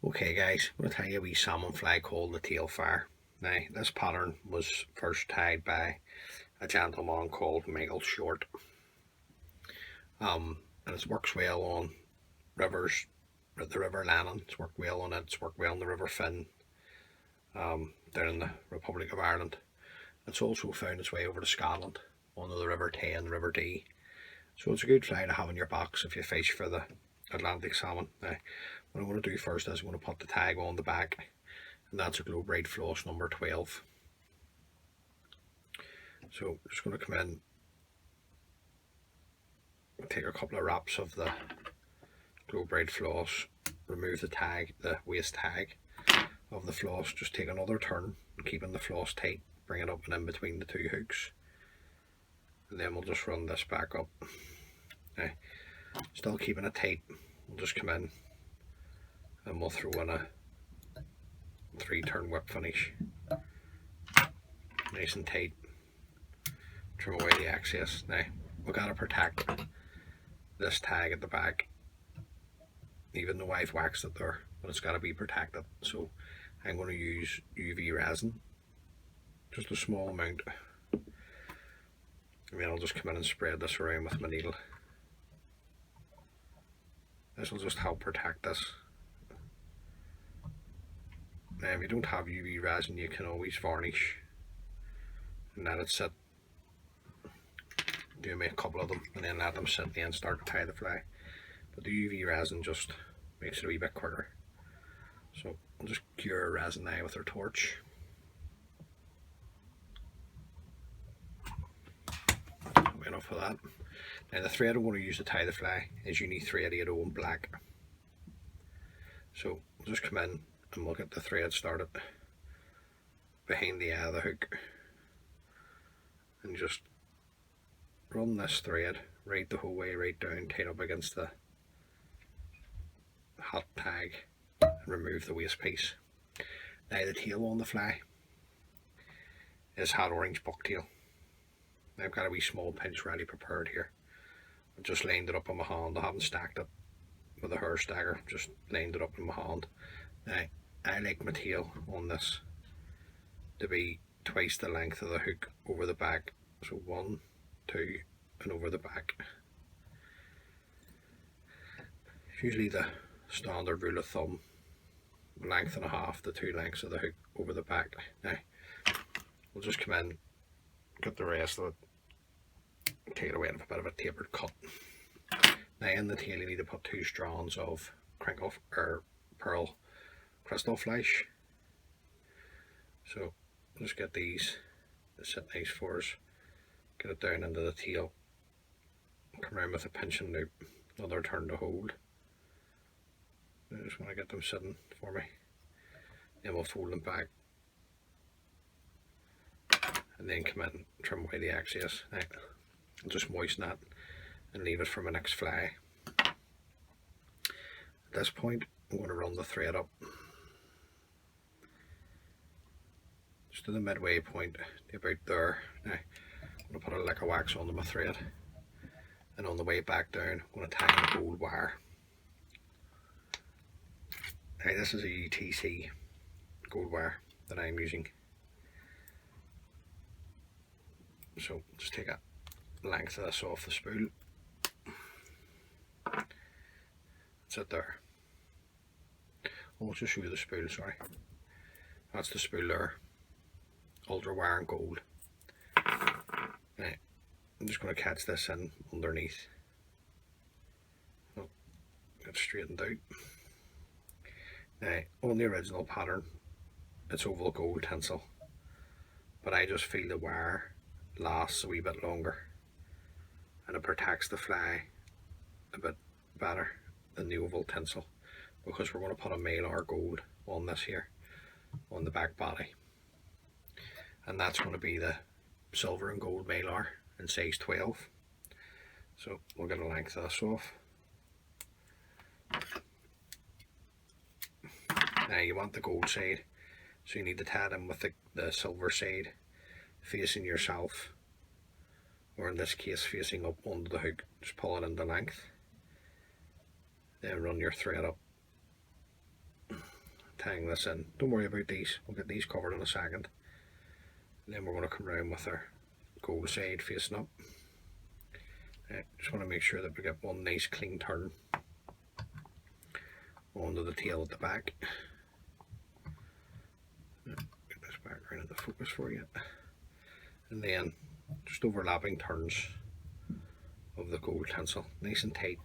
Okay guys, I'm going to tell you a wee salmon fly called the Tailfire. Now, this pattern was first tied by a gentleman called Michael Short. And it works well on rivers, the River Lennon. It's worked well on it. It's worked well on the River Finn, down in the Republic of Ireland. It's also found its way over to Scotland, onto the River Tay and the River Dee. So it's a good fly to have in your box if you fish for the Atlantic salmon. Now, what I'm going to do first is I'm going to put the tag on the back, and that's a Globe Braid floss number 12. So I'm just going to come in, take a couple of wraps of the Globe Braid floss, remove the tag, the waist tag of the floss, just take another turn and keeping the floss tight, bring it up and in between the two hooks, and then we'll just run this back up. Now, still keeping it tight, we'll just come in and we'll throw in a 3-turn whip finish, nice and tight, trim away the excess. Now, we've got to protect this tag at the back, even though I've waxed it there, but it's got to be protected. So I'm going to use UV resin, just a small amount, and then I'll just come in and spread this around with my needle. This will just help protect this. Now, if you don't have UV resin, you can always varnish and let it sit. Do make a couple of them and then let them sit and then start to tie the fly. But the UV resin just makes it a wee bit quicker. So I'll just cure resin now with our torch. Enough of that. Now the thread I'm going to use to tie the fly is Eany thread 80 in black. So we'll just come in and we'll get the thread started behind the eye of the hook and just run this thread right the whole way right down, tied up against the hot tag, and remove the waist piece. Now the tail on the fly is hot orange bucktail. I've got a wee small pinch ready prepared here. I've just lined it up on my hand. I haven't stacked it with a hair stacker, just lined it up in my hand. Now, I like my tail on this to be twice the length of the hook over the back. So 1, 2, and over the back. It's usually the standard rule of thumb, length and a half, the 2 lengths of the hook over the back. Now, we'll just come in, cut the rest of it, take it away with a bit of a tapered cut. Now in the tail you need to put 2 strands of crinkle or pearl crystal flash. So just get these to sit nice for us, get it down into the tail, come around with a pinching loop, another turn to hold. I just want to get them sitting for me. Then we'll fold them back and then come in, trim away the excess. Now, I'll just moisten that and leave it for my next fly. At this point, I'm going to run the thread up just to the midway point, about there. Now, I'm going to put a lick of wax onto my thread, and on the way back down, I'm going to tie in gold wire. Now, this is a UTC gold wire that I'm using. So just take a length of this off the spool. That's it there. I'll just show you the spool, sorry. That's the spool there. Ultra wire and gold. Now, I'm just going to catch this in underneath. Oh, get straightened out. Now, on the original pattern, it's oval gold tinsel, but I just feel the wire lasts a wee bit longer and it protects the fly a bit better than the oval tinsel, because we're going to put a mylar gold on this here, on the back body, and that's going to be the silver and gold mylar in size 12. So we'll get a length of this off. Now you want the gold side, so you need to tie it in with the silver side facing yourself, or in this case facing up under the hook. Just pull it into length, then run your thread up tying this in. Don't worry about these, we'll get these covered in a second. And then we're going to come around with our gold side facing up. Just want to make sure that we get one nice clean turn onto the tail at the back. Get this back right into focus for you. And then just overlapping turns of the gold tinsel, nice and tight.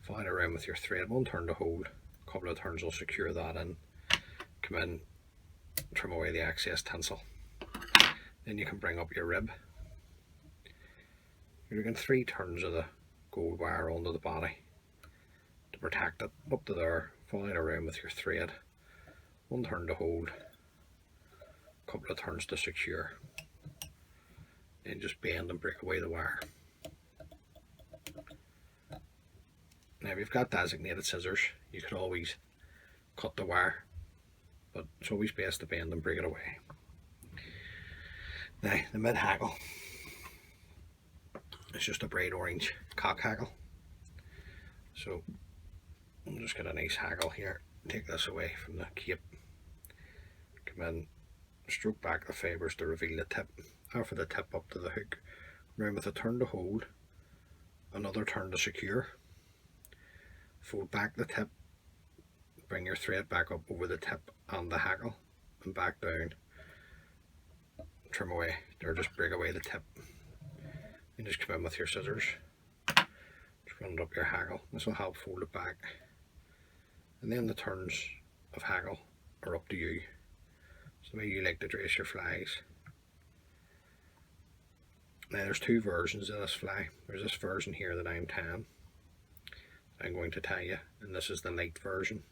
Fly it around with your thread, one turn to hold, a couple of turns will secure that in. Come in, trim away the excess tinsel. Then you can bring up your rib. You're doing 3 turns of the gold wire onto the body to protect it. Up to there, follow it around with your thread, one turn to hold, a couple of turns to secure, and just bend and break away the wire. Now if you've got designated scissors, you could always cut the wire, but it's always best to bend and break it away. Now the mid hackle, it's just a bright orange cock hackle. So I'll just get a nice hackle here, take this away from the cape, come in, stroke back the fibres to reveal the tip, after the tip up to the hook, round with a turn to hold, another turn to secure, fold back the tip, bring your thread back up over the tip and the hackle and back down, trim away, or just break away the tip. And just come in with your scissors, just run it up your hackle. This will help fold it back. And then the turns of hackle are up to you. So the way you like to dress your flies. Now there's 2 versions of this fly. There's this version here that I'm tying. I'm going to tie you, and this is the light version.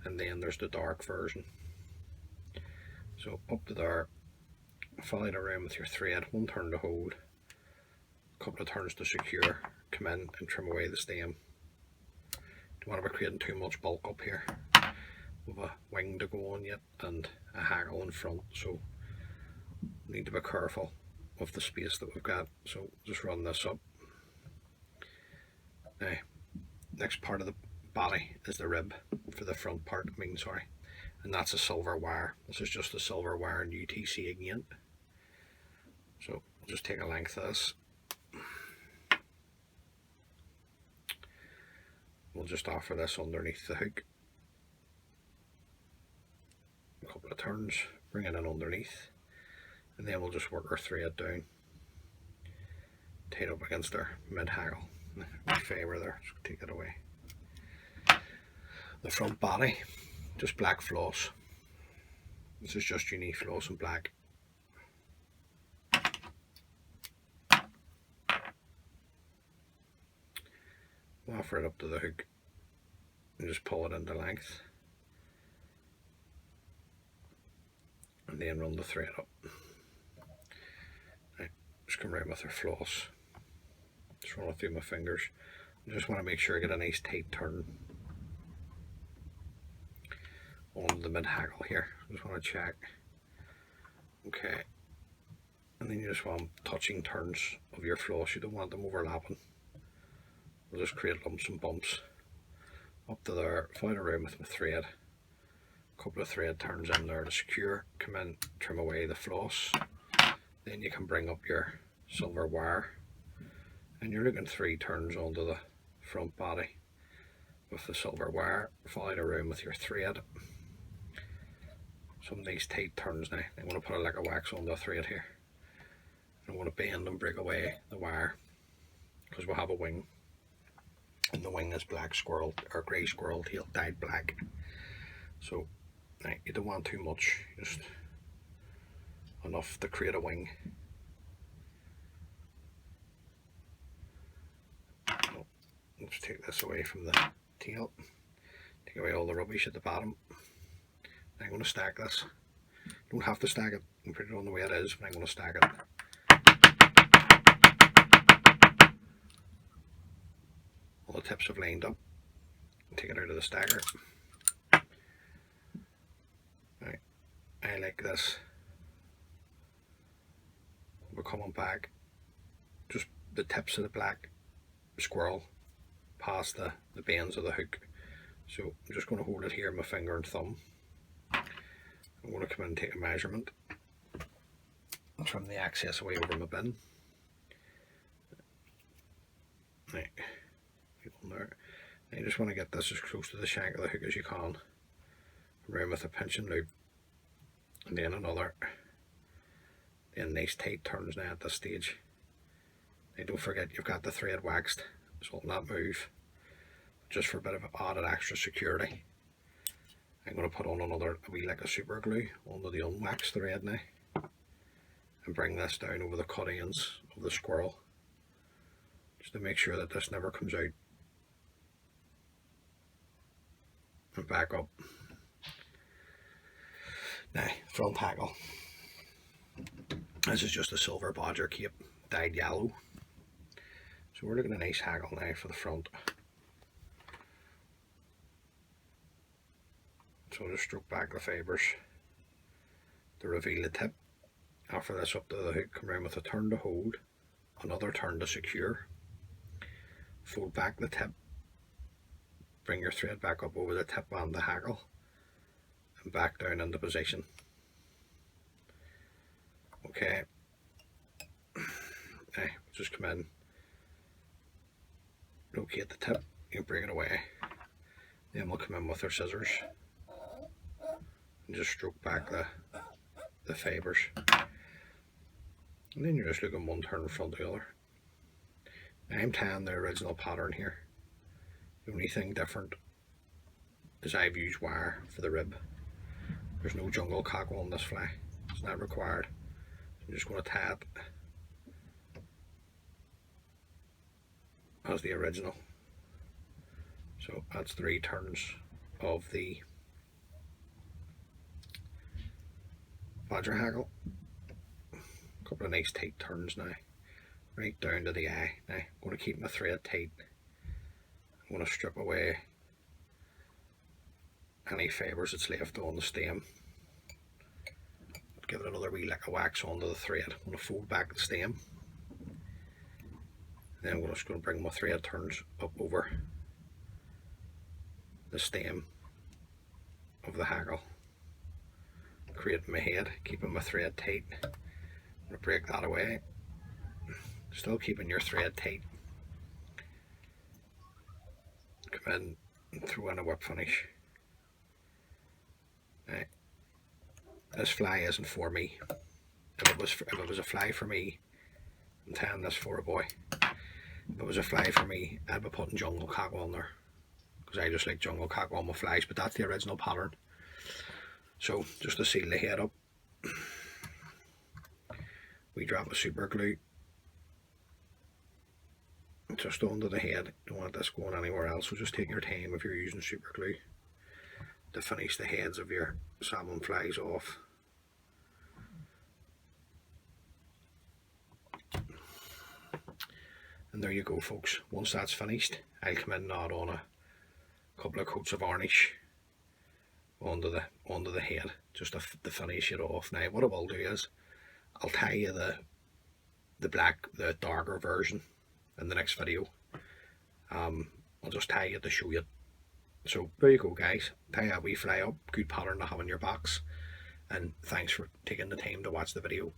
And then there's the dark version. So up to there, follow it around with your thread, one turn to hold, couple of turns to secure, come in and trim away the stem. Don't want to be creating too much bulk up here. We've a wing to go on yet and a hackle in front, so we need to be careful of the space that we've got. So just run this up. Now, next part of the body is the rib for the front part, and that's a silver wire. This is just a silver wire and UTC again. So I'll just take a length of this. We'll just offer this underneath the hook. A couple of turns, bring it in underneath, and then we'll just work our thread down, tight up against our mid hackle. My fibre there, just take it away. The front body, just black floss. This is just Eany floss in black. Offer it up to the hook and just pull it into length, and then run the thread up. Right, just come around with our floss, just run it through my fingers. I just want to make sure I get a nice tight turn on the mid hackle here. Just want to check. Okay, and then you just want touching turns of your floss, you don't want them overlapping. We'll just create lumps and bumps. Up to there, follow it around with my thread. A couple of thread turns in there to secure. Come in, trim away the floss. Then you can bring up your silver wire. And you're looking 3 turns onto the front body with the silver wire. Follow it around with your thread. Some nice tight turns now. I'm going to put a lick of wax on the thread here. I'm going to bend and break away the wire because we'll have a wing. And the wing is black squirrel or grey squirrel tail dyed black. So you don't want too much, just enough to create a wing. So let's take this away from the tail, take away all the rubbish at the bottom. I'm going to stack this. Don't have to stack it, you can put it on the way it is, but I'm going to stack it. All the tips have lined up. Take it out of the stacker. Right, I like this. We're coming back, just the tips of the black squirrel past the bends of the hook. So I'm just going to hold it here with my finger and thumb. I'm going to come in and take a measurement from the access away over my bin. Right, there. Now you just want to get this as close to the shank of the hook as you can, around with a pinching loop, and then another. Then nice tight turns now at this stage. Now don't forget you've got the thread waxed, so it'll not move, just for a bit of added extra security. I'm going to put on another wee lick of super glue onto the unwaxed thread now, and bring this down over the cut ends of the squirrel, just to make sure that this never comes out. And back up. Now, front hackle. This is just a silver bodger cape dyed yellow. So we're looking at a nice hackle now for the front. So just stroke back the fibres to reveal the tip. After this, up to the hook, come around with a turn to hold, another turn to secure. Fold back the tip, bring your thread back up over the tip and the hackle, and back down into position. Okay, now just come in, locate the tip, you bring it away. Then we'll come in with our scissors and just stroke back the fibres. And then you're just looking one turn in front of the other. I'm tying the original pattern here. The only thing different is I've used wire for the rib. There's no jungle cockle on this fly. It's not required. I'm just going to tie it as the original. So that's 3 turns of the badger hackle. A couple of nice tight turns now, right down to the eye. Now I'm going to keep my thread tight. I'm going to strip away any fibres that's left on the stem. Give it another wee lick of wax onto the thread. I'm going to fold back the stem. Then I'm just going to bring my thread turns up over the stem of the hackle, creating my head, keeping my thread tight. I'm going to break that away, still keeping your thread tight. Come in and throw in a whip finish. Now, this fly isn't for me. If it was a fly for me, I'm tying this for a boy. If it was a fly for me, I'd be putting jungle cockle on there, because I just like jungle cockle on my flies, but that's the original pattern. So just to seal the head up, we drop a super glue just onto the head. Don't want this going anywhere else, so just take your time if you're using super glue to finish the heads of your salmon flies off. And there you go, folks. Once that's finished, I'll come in and add on a couple of coats of varnish onto the head, just to finish it off. Now what I will do is I'll tie you the darker version in the next video. I'll just tie it to show you. So there you go, guys. Tie that wee fly up. Good pattern to have in your box. And thanks for taking the time to watch the video.